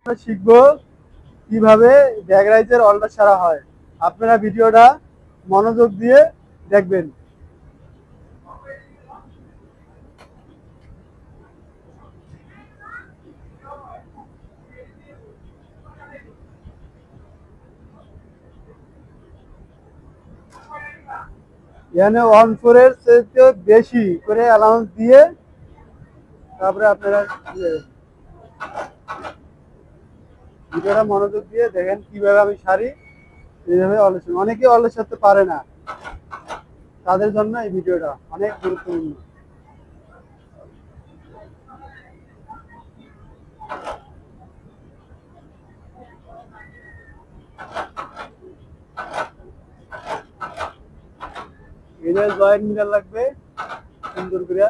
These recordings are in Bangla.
আমরা শিখবো কিভাবে ব্যাগ রাইজের অল্টার সারা হয়। আপনারা ভিডিওটা মনোযোগ দিয়ে দেখবেন। এখানে 1/4 এর চেয়ে বেশি করে অ্যালাউন্স দিয়ে তারপরে আপনারা ভিডিওটা মনোযোগ দিয়ে দেখেন কিভাবে আমি সারি। এইভাবে অনেকে অলস করতে পারে না, তাদের জন্য এই ভিডিওটা অনেক গুরুত্বপূর্ণ। এটা জয়েন্ট মিলার লাগবে সুন্দর করে,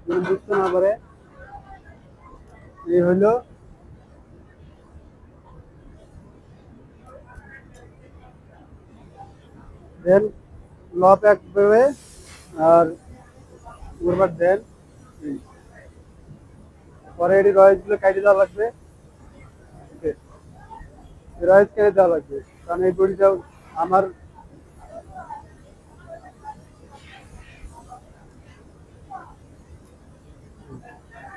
যেন বুঝতে না পারে। এই হলো দেন লক একভাবে আর ওভার দেন। পরে এটি রয়েসগুলো কাটে দেওয়া লাগবে। ওকে, রয়েস কেটে দেওয়া লাগবে, কারণ এই বডিটাও আমার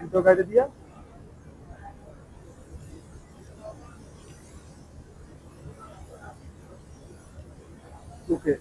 দুটো কাটে দিয়া। ওকে,